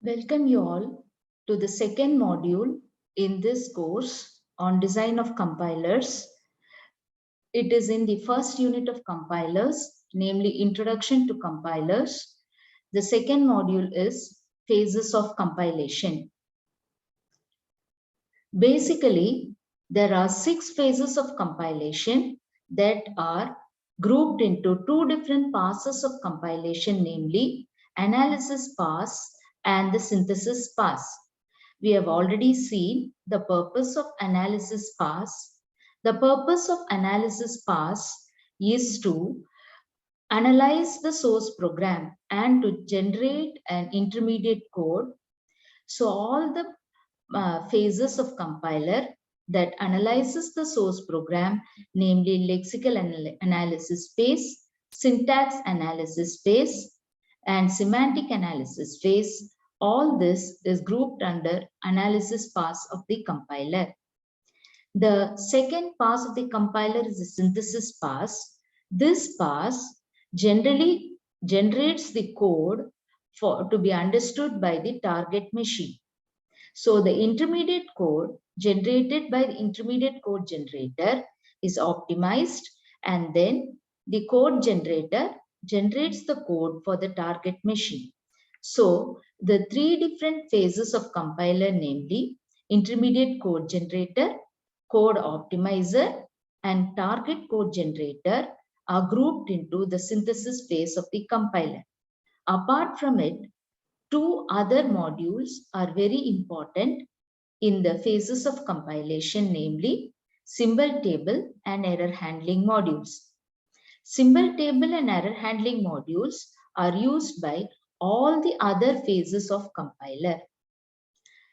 Welcome you all to the second module in this course on design of compilers. It is in the first unit of compilers, namely Introduction to Compilers. The second module is Phases of Compilation. Basically, there are 6 phases of compilation that are grouped into 2 different passes of compilation, namely analysis pass and the synthesis pass. We have already seen the purpose of analysis pass. The purpose of analysis pass is to analyze the source program and to generate an intermediate code. So all the phases of compiler that analyzes the source program, namely lexical analysis phase, syntax analysis phase, and semantic analysis phase, all this is grouped under analysis pass of the compiler. The second pass of the compiler is the synthesis pass. This pass generally generates the code to be understood by the target machine. So the intermediate code generated by the intermediate code generator is optimized, and then the code generator generates the code for the target machine. So the 3 different phases of compiler, namely intermediate code generator, code optimizer, and target code generator, are grouped into the synthesis phase of the compiler. Apart from it, 2 other modules are very important in the phases of compilation, namely symbol table and error handling modules. Symbol table and error handling modules are used by all the other phases of compiler.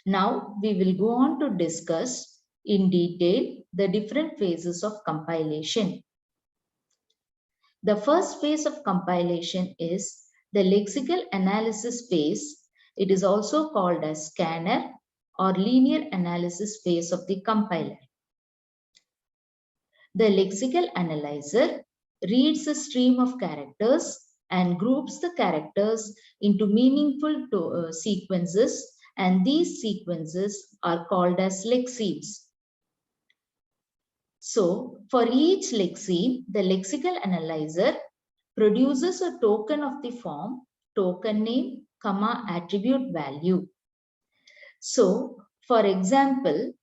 Now we will go on to discuss in detail the different phases of compilation. The first phase of compilation is the lexical analysis phase. It is also called as scanner or linear analysis phase of the compiler. The lexical analyzer reads a stream of characters and groups the characters into meaningful sequences, and these sequences are called as lexemes. So, for each lexeme, the lexical analyzer produces a token of the form token name, comma, attribute value. So, for example,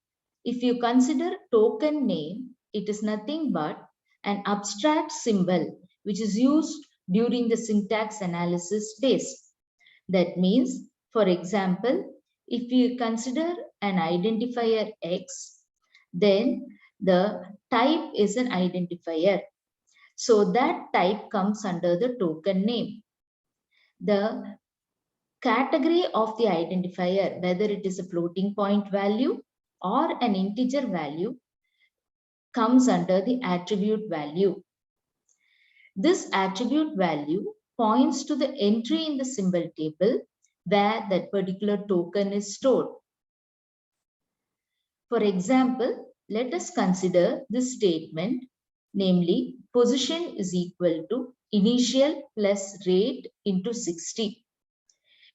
if you consider token name, it is nothing but an abstract symbol which is used during the syntax analysis phase. That means, for example, if you consider an identifier X, then the type is an identifier. So that type comes under the token name. The category of the identifier, whether it is a floating point value or an integer value, comes under the attribute value. This attribute value points to the entry in the symbol table where that particular token is stored. For example, let us consider this statement, namely position is equal to initial plus rate into 60.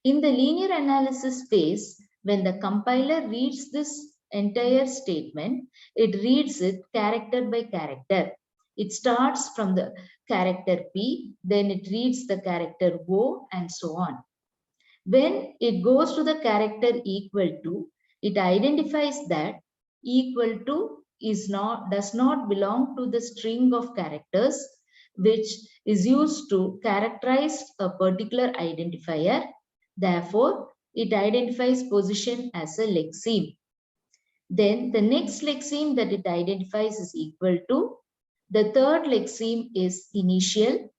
In the linear analysis phase, when the compiler reads this entire statement, it reads it character by character. It starts from the character P, then it reads the character O, and so on. When it goes to the character equal to, it identifies that equal to does not belong to the string of characters which is used to characterize a particular identifier. Therefore, it identifies position as a lexeme. Then the next lexeme that it identifies is equal to. The third lexeme is initial.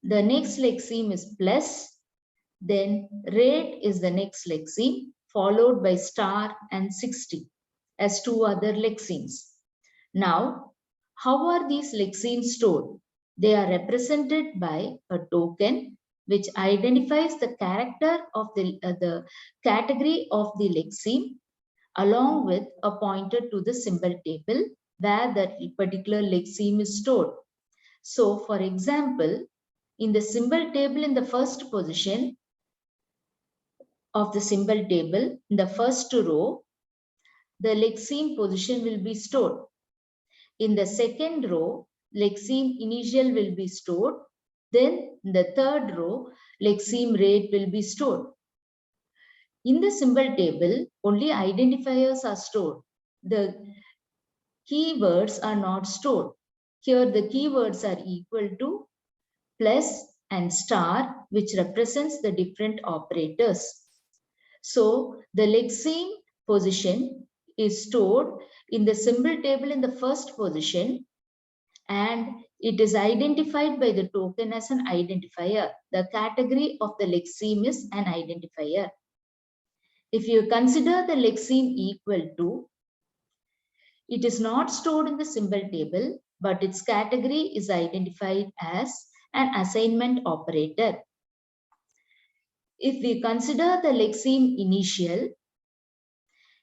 The next lexeme is plus. Then rate is the next lexeme, followed by star and 60 as 2 other lexemes. Now, how are these lexemes stored? They are represented by a token which identifies the character of the category of the lexeme along with a pointer to the symbol table where that particular lexeme is stored. So, for example, in the symbol table in the first position, of the symbol table, in the first row, the lexeme position will be stored. In the second row, lexeme initial will be stored. Then in the third row, lexeme rate will be stored. In the symbol table, only identifiers are stored. The keywords are not stored. Here the keywords are equal to plus and star, which represents the different operators. So the lexeme position is stored in the symbol table in the first position, and it is identified by the token as an identifier. The category of the lexeme is an identifier. If you consider the lexeme equal to, it is not stored in the symbol table, but its category is identified as an assignment operator. If we consider the lexeme initial,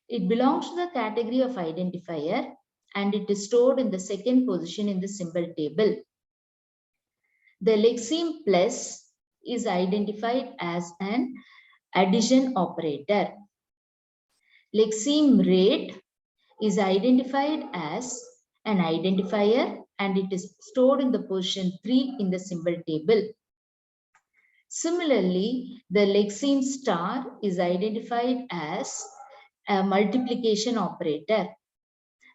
it belongs to the category of identifier and it is stored in the second position in the symbol table. The lexeme plus is identified as an addition operator. Lexeme rate is identified as an identifier and it is stored in the position 3 in the symbol table. Similarly, the lexeme star is identified as a multiplication operator.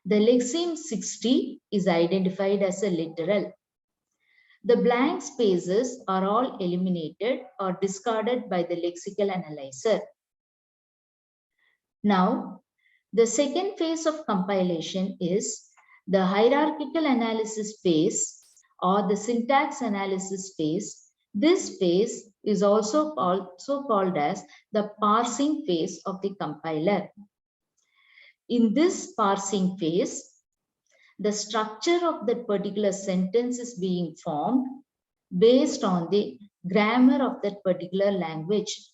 The lexeme 60 is identified as a literal. The blank spaces are all eliminated or discarded by the lexical analyzer. Now, the second phase of compilation is the hierarchical analysis phase or the syntax analysis phase. This phase is also called as the parsing phase of the compiler. In this parsing phase, the structure of that particular sentence is being formed based on the grammar of that particular language.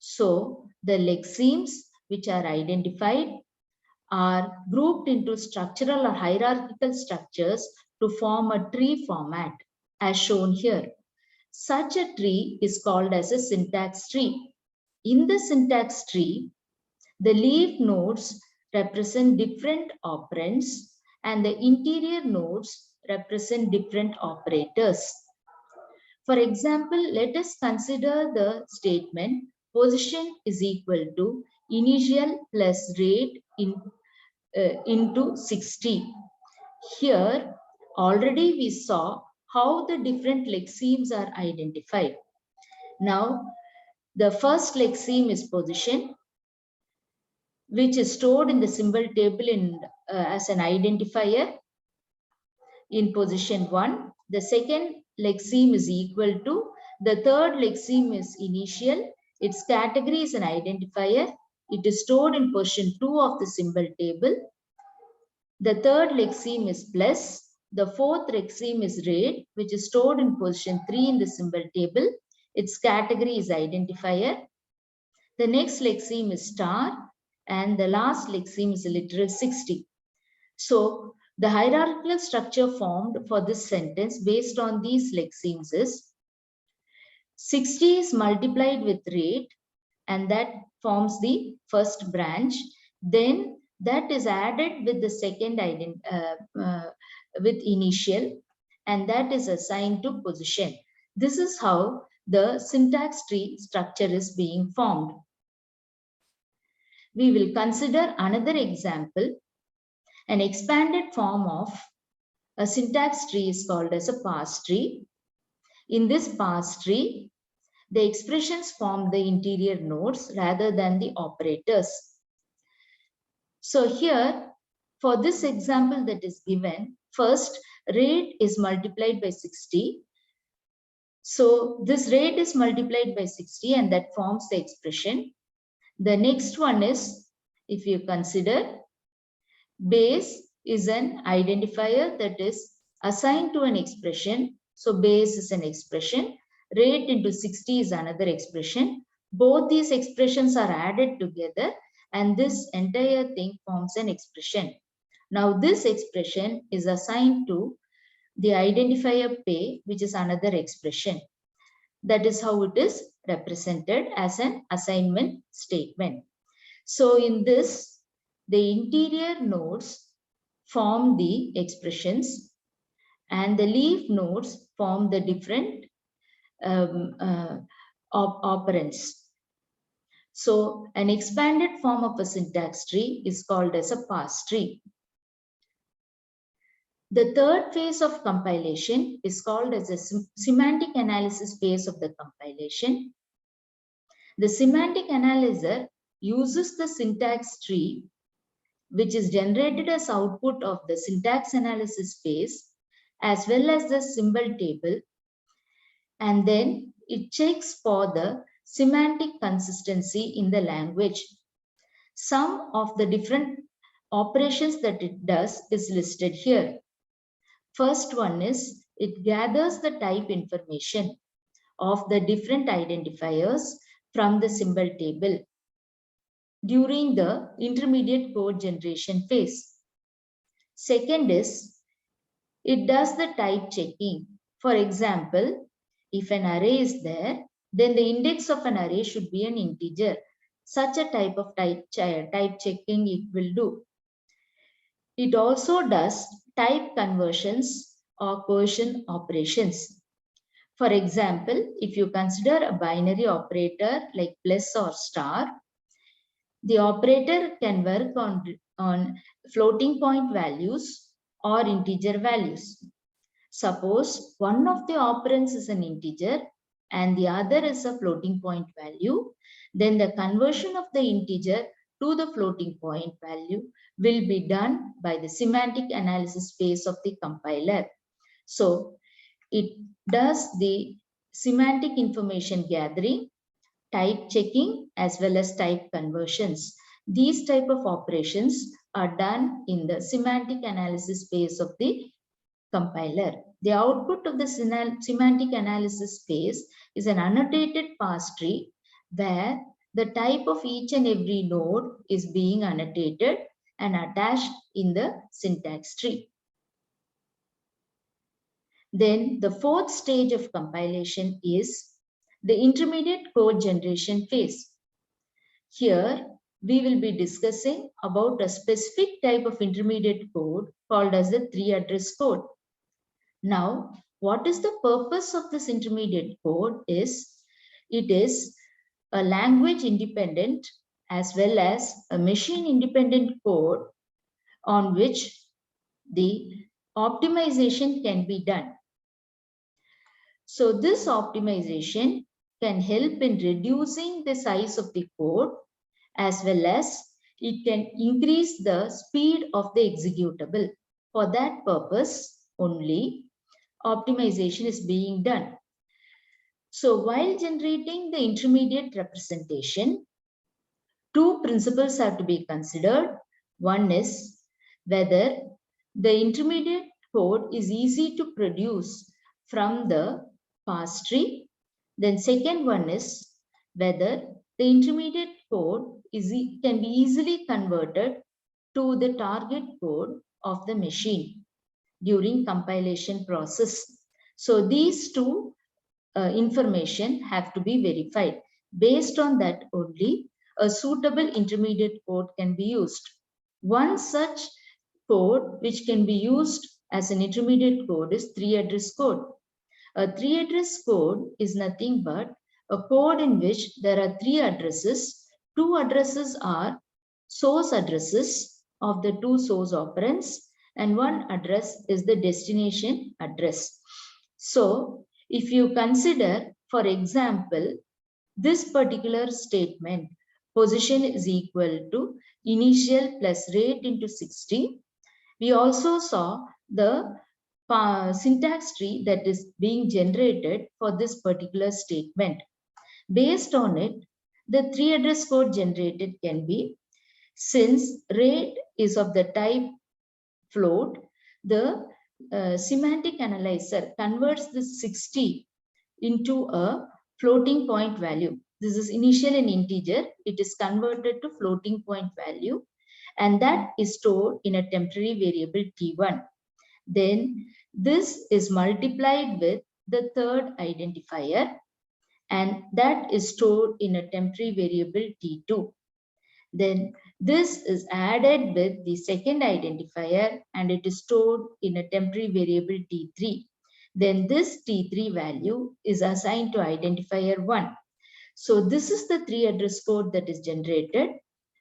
So the lexemes which are identified are grouped into structural or hierarchical structures to form a tree format as shown here. Such a tree is called as a syntax tree. In the syntax tree, the leaf nodes represent different operands and the interior nodes represent different operators. For example, let us consider the statement position is equal to initial plus rate into 60. Here, already we saw how the different lexemes are identified. Now, the first lexeme is position, which is stored in the symbol table as an identifier in position 1. The second lexeme is equal to, the third lexeme is initial, its category is an identifier, it is stored in position 2 of the symbol table. The third lexeme is plus, the fourth lexeme is rate, which is stored in position 3 in the symbol table, its category is identifier. The next lexeme is star, and the last lexeme is literal 60. So the hierarchical structure formed for this sentence based on these lexemes is 60 is multiplied with rate and that forms the first branch. Then that is added with the second with initial and that is assigned to position. This is how the syntax tree structure is being formed. We will consider another example. An expanded form of a syntax tree is called as a parse tree. In this parse tree, the expressions form the interior nodes rather than the operators. So here, for this example that is given, first rate is multiplied by 60. So this rate is multiplied by 60 and that forms the expression. The next one is, if you consider, base is an identifier that is assigned to an expression. So base is an expression. Rate into 60 is another expression. Both these expressions are added together and this entire thing forms an expression. Now this expression is assigned to the identifier pay, which is another expression. That is how it is represented as an assignment statement. So in this, the interior nodes form the expressions and the leaf nodes form the different operands. So an expanded form of a syntax tree is called as a parse tree. The third phase of compilation is called as a semantic analysis phase of the compilation. The semantic analyzer uses the syntax tree, which is generated as output of the syntax analysis phase, as well as the symbol table, and then it checks for the semantic consistency in the language. Some of the different operations that it does is listed here. First one is it gathers the type information of the different identifiers from the symbol table during the intermediate code generation phase. Second is it does the type checking. For example, if an array is there, then the index of an array should be an integer. Such a type of type checking it will do. It also does type conversions or coercion operations. For example, if you consider a binary operator like plus or star, the operator can work on floating point values or integer values. Suppose one of the operands is an integer and the other is a floating point value, then the conversion of the integer to the floating point value will be done by the semantic analysis phase of the compiler. So it does the semantic information gathering, type checking, as well as type conversions. These type of operations are done in the semantic analysis phase of the compiler. The output of the semantic analysis phase is an annotated parse tree where the type of each and every node is being annotated and attached in the syntax tree. Then the fourth stage of compilation is the intermediate code generation phase. Here we will be discussing about a specific type of intermediate code called as the three-address code. Now, what is the purpose of this intermediate code is, it is a language independent as well as a machine independent code on which the optimization can be done. So this optimization can help in reducing the size of the code as well as it can increase the speed of the executable. For that purpose only, optimization is being done. So while generating the intermediate representation, two principles have to be considered. One is whether the intermediate code is easy to produce from the parse tree. Then second one is whether the intermediate code can be easily converted to the target code of the machine during compilation process. So these two information have to be verified. Based on that only, a suitable intermediate code can be used. One such code which can be used as an intermediate code is three-address code. A three-address code is nothing but a code in which there are three addresses. Two addresses are source addresses of the two source operands, and one address is the destination address. So if you consider, for example, this particular statement, position is equal to initial plus rate into 60. We also saw the syntax tree that is being generated for this particular statement. Based on it, the three-address code generated can be, since rate is of the type float, the semantic analyzer converts the 60 into a floating point value. This is initial and integer. It is converted to floating point value, and that is stored in a temporary variable T1. Then this is multiplied with the third identifier, and that is stored in a temporary variable T2. Then this is added with the second identifier and it is stored in a temporary variable T3. Then this T3 value is assigned to identifier 1. So this is the 3 address code that is generated.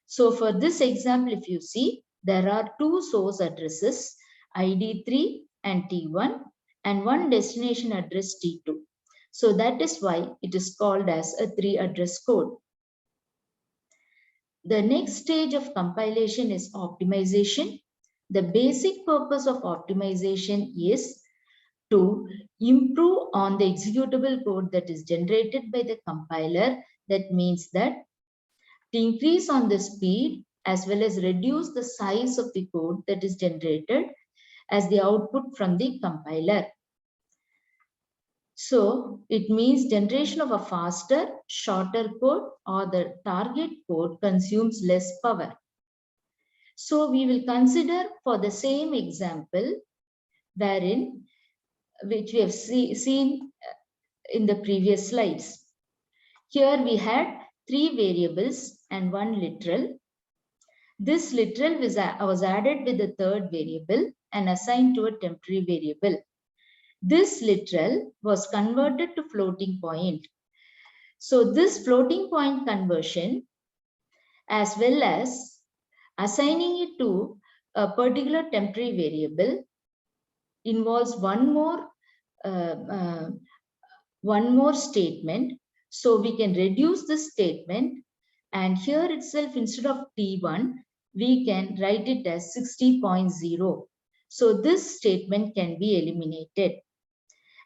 So for this example, if you see, there are 2 source addresses, ID3 and T1, and 1 destination address T2. So that is why it is called as a 3 address code. The next stage of compilation is optimization. The basic purpose of optimization is to improve on the executable code that is generated by the compiler. That means that to increase on the speed as well as reduce the size of the code that is generated as the output from the compiler. So it means generation of a faster, shorter code or the target code consumes less power. So we will consider for the same example wherein which we have seen in the previous slides. Here we had 3 variables and 1 literal. This literal was added with the third variable and assigned to a temporary variable. This literal was converted to floating point. So this floating point conversion as well as assigning it to a particular temporary variable involves one more statement. So we can reduce this statement and here itself instead of T1, we can write it as 60.0. So this statement can be eliminated.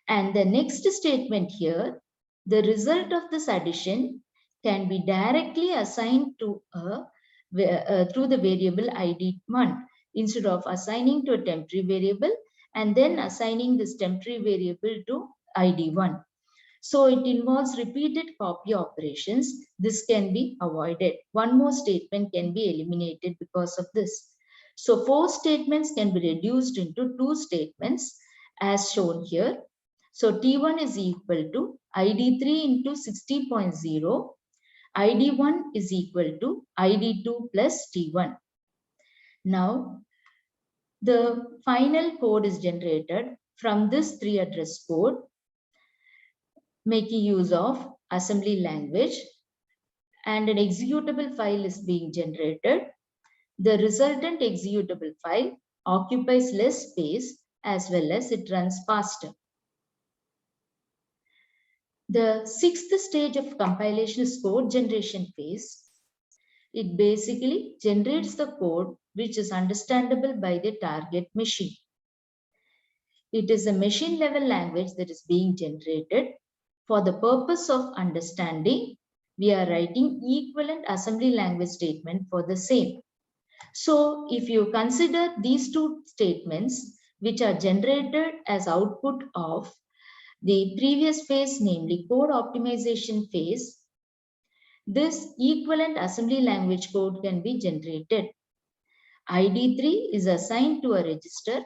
And the next statement here, the result of this addition can be directly assigned to through the variable ID1 instead of assigning to a temporary variable and then assigning this temporary variable to ID1. So it involves repeated copy operations. This can be avoided. One more statement can be eliminated because of this. So 4 statements can be reduced into 2 statements as shown here. So T1 is equal to ID3 into 60.0. ID1 is equal to ID2 plus T1. Now, the final code is generated from this 3 address code, making use of assembly language, and an executable file is being generated. The resultant executable file occupies less space as well as it runs faster. The 6th stage of compilation is code generation phase. It basically generates the code which is understandable by the target machine. It is a machine level language that is being generated. For the purpose of understanding, we are writing equivalent assembly language statement for the same. So if you consider these 2 statements which are generated as output of the previous phase, namely code optimization phase, this equivalent assembly language code can be generated. ID3 is assigned to a register.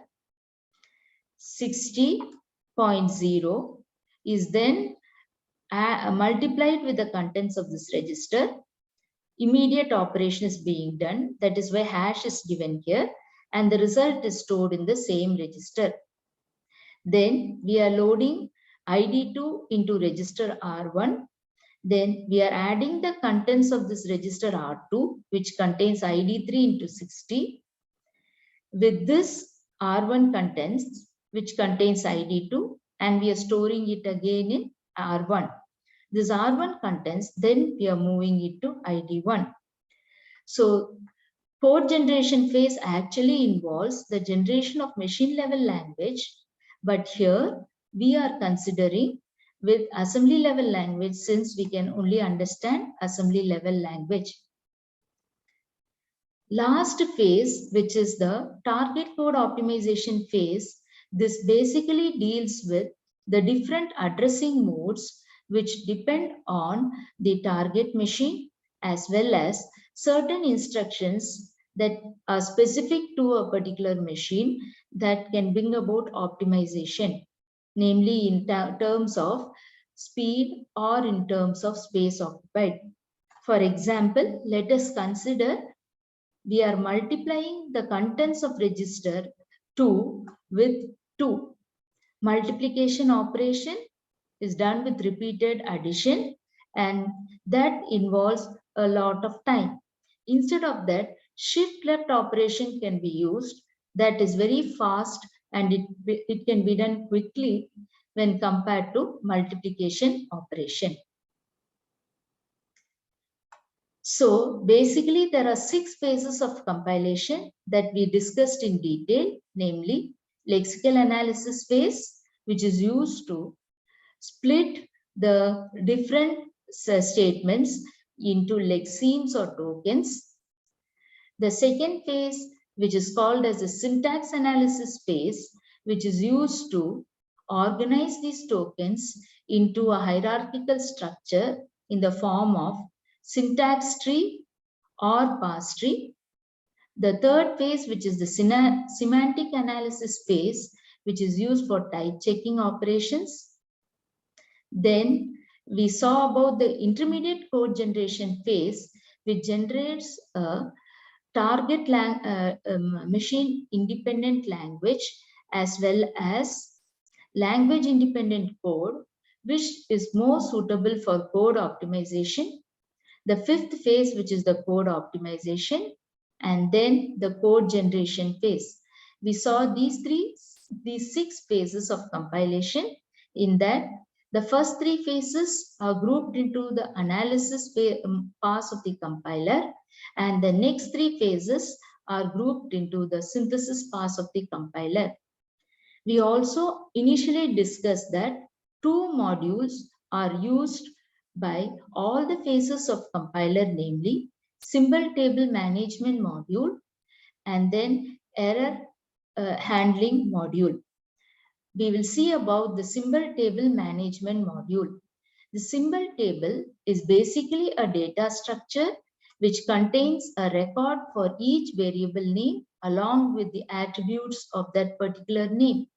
60.0 is then multiplied with the contents of this register. Immediate operation is being done. That is why hash is given here. And the result is stored in the same register. Then we are loading ID2 into register R1. Then we are adding the contents of this register R2, which contains ID3 into 60. With this R1 contents, which contains ID2, and we are storing it again in R1. This R1 contents, then we are moving it to ID1. So code generation phase actually involves the generation of machine level language, but here we are considering with assembly level language since we can only understand assembly level language. Last phase, which is the target code optimization phase, this basically deals with the different addressing modes which depend on the target machine as well as certain instructions that are specific to a particular machine that can bring about optimization, namely in terms of speed, or in terms of space occupied. For example, let us consider we are multiplying the contents of register 2 with 2. Multiplication operation is done with repeated addition, and that involves a lot of time. Instead of that, shift left operation can be used. That is very fast, and it can be done quickly when compared to multiplication operation. So basically there are 6 phases of compilation that we discussed in detail, namely lexical analysis phase, which is used to split the different statements into lexemes or tokens. The second phase, which is called as the syntax analysis phase, which is used to organize these tokens into a hierarchical structure in the form of syntax tree or parse tree. The third phase, which is the semantic analysis phase, which is used for type checking operations. Then we saw about the intermediate code generation phase, which generates a target machine independent language as well as language independent code, which is more suitable for code optimization. The fifth phase, which is the code optimization, and then the code generation phase. We saw these 6 phases of compilation. In that, the first 3 phases are grouped into the analysis pass of the compiler, and the next 3 phases are grouped into the synthesis pass of the compiler. We also initially discussed that 2 modules are used by all the phases of compiler, namely symbol table management module and then error handling module. We will see about the symbol table management module. The symbol table is basically a data structure which contains a record for each variable name along with the attributes of that particular name.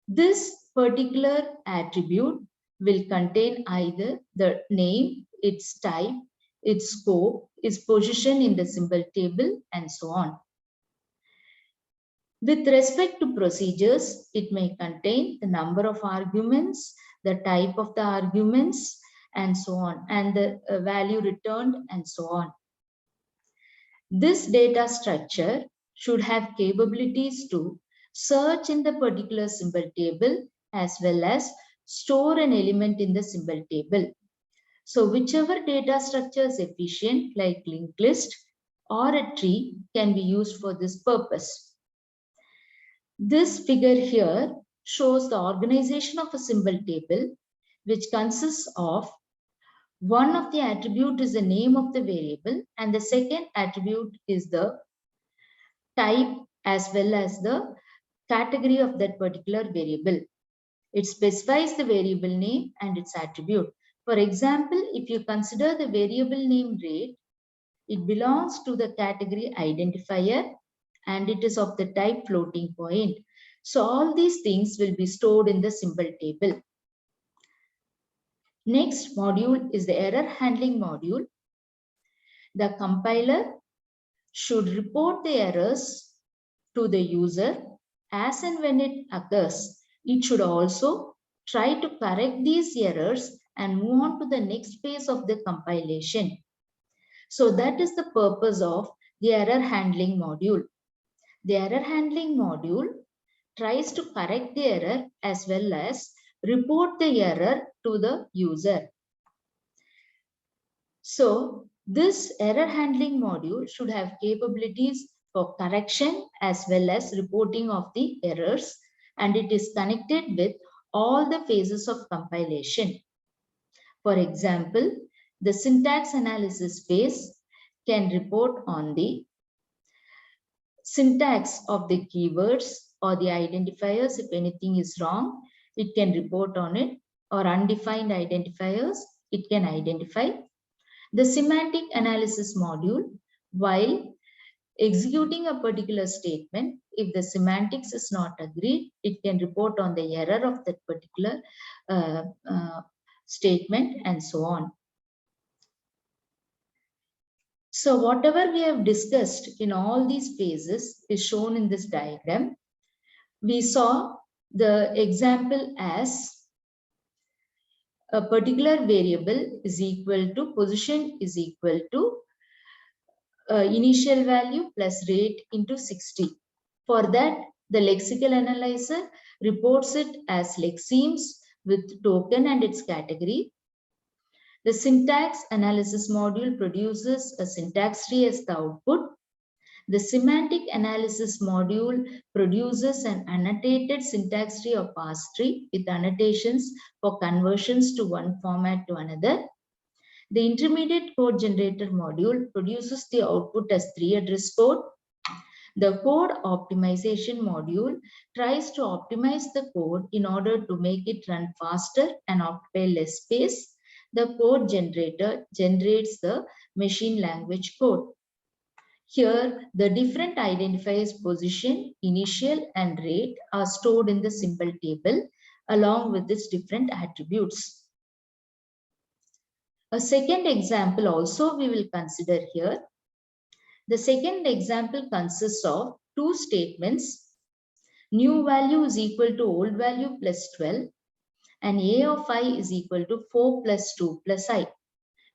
This particular attribute will contain either the name, its type, its scope, its position in the symbol table, and so on. With respect to procedures, it may contain the number of arguments, the type of the arguments, and so on, and the value returned, and so on. This data structure should have capabilities to search in the particular symbol table as well as store an element in the symbol table. So whichever data structure is efficient, like linked list or a tree, can be used for this purpose. This figure here shows the organization of a symbol table, which consists of one of the attribute is the name of the variable, and the second attribute is the type as well as the category of that particular variable. It specifies the variable name and its attribute. For example, if you consider the variable name rate, it belongs to the category identifier and it is of the type floating point. So all these things will be stored in the symbol table. Next module is the error handling module. The compiler should report the errors to the user as and when it occurs. It should also try to correct these errors and move on to the next phase of the compilation. So that is the purpose of the error handling module. The error handling module tries to correct the error as well as report the error to the user. So this error handling module should have capabilities for correction as well as reporting of the errors, and it is connected with all the phases of compilation. For example, the syntax analysis phase can report on the syntax of the keywords or the identifiers. If anything is wrong, it can report on it, or undefined identifiers, it can identify. The semantic analysis module, while executing a particular statement. If the semantics is not agreed, it can report on the error of that particular statement and so on. So whatever we have discussed in all these phases is shown in this diagram. We saw the example as a particular variable is equal to position is equal to initial value plus rate into 60. For that, the lexical analyzer reports it as lexemes with token and its category. The syntax analysis module produces a syntax tree as the output. The semantic analysis module produces an annotated syntax tree or parse tree with annotations for conversions to one format to another. The intermediate code generator module produces the output as 3-address code. The code optimization module tries to optimize the code in order to make it run faster and occupy less space. The code generator generates the machine language code. Here, the different identifiers position, initial, and rate are stored in the symbol table along with its different attributes. A second example also we will consider here. The second example consists of two statements. New value is equal to old value plus 12 and a of I is equal to 4 plus 2 plus I.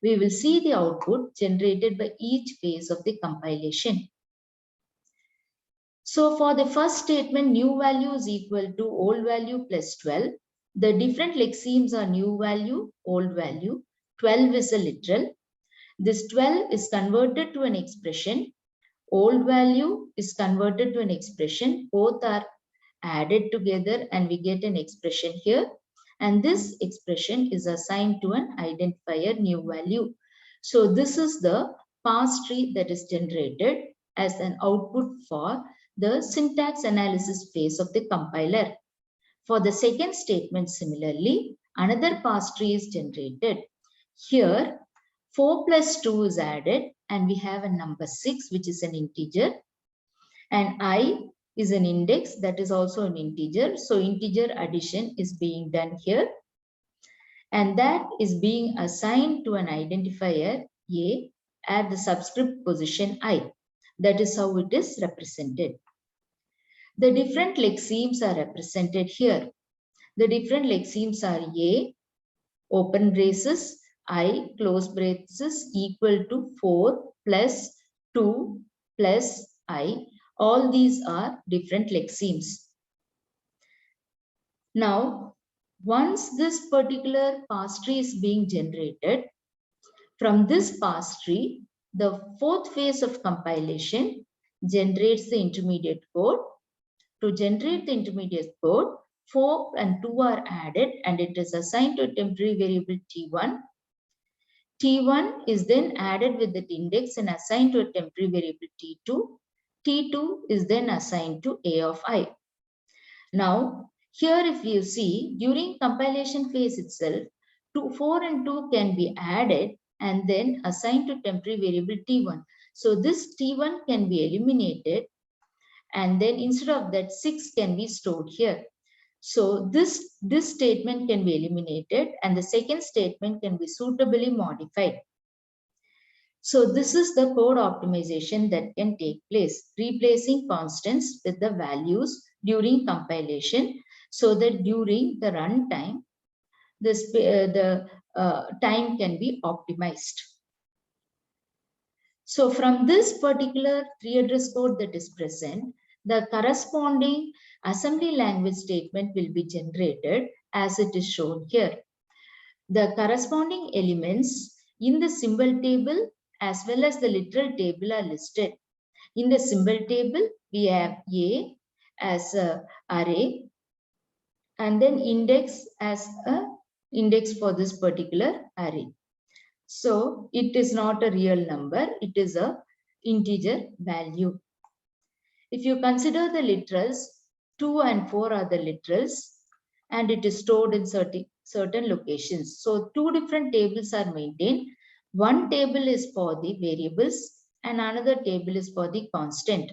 We will see the output generated by each phase of the compilation. So for the first statement, new value is equal to old value plus 12. The different lexemes are new value, old value. 12 is a literal. This 12 is converted to an expression. Old value is converted to an expression. Both are added together and we get an expression here. And this expression is assigned to an identifier new value. So this is the parse tree that is generated as an output for the syntax analysis phase of the compiler. For the second statement, similarly, another parse tree is generated. Here, 4 plus 2 is added and we have a number 6, which is an integer. And I is an index that is also an integer. So integer addition is being done here. And that is being assigned to an identifier A at the subscript position I. That is how it is represented. The different lexemes are represented here. The different lexemes are A, open braces, I, close braces, equal to 4 plus 2 plus I. All these are different lexemes. Now, once this particular parse tree is being generated, from this parse tree, the fourth phase of compilation generates the intermediate code. To generate the intermediate code, 4 and 2 are added and it is assigned to a temporary variable T1. T1 is then added with that index and assigned to a temporary variable T2. T2 is then assigned to A of I. Now, here if you see, during compilation phase itself, 4 and 2 can be added and then assigned to temporary variable T1. So this T1 can be eliminated and then instead of that 6 can be stored here. So this statement can be eliminated and the second statement can be suitably modified. So this is the code optimization that can take place, replacing constants with the values during compilation so that during the runtime, the time can be optimized. So from this particular 3-address code that is present, the corresponding assembly language statement will be generated as it is shown here. The corresponding elements in the symbol table as well as the literal table are listed. In the symbol table, we have A as an array and then index as an index for this particular array. So it is not a real number, it is a integer value. If you consider the literals, 2 and 4 are the literals and it is stored in certain locations. So two different tables are maintained. One table is for the variables and another table is for the constant.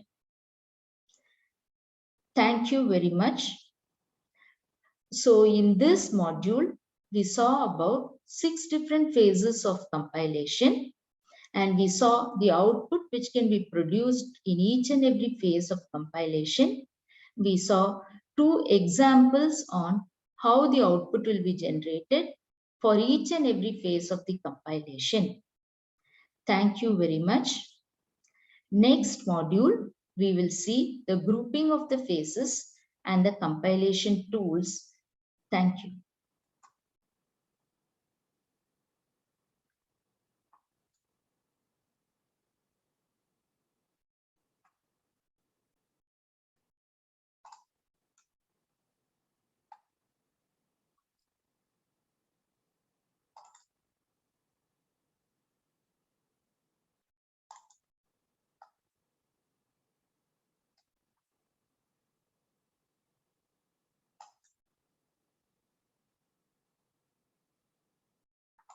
Thank you very much. So in this module, we saw about 6 different phases of compilation, and we saw the output which can be produced in each and every phase of compilation. We saw 2 examples on how the output will be generated for each and every phase of the compilation. Thank you very much. Next module, we will see the grouping of the phases and the compilation tools. Thank you.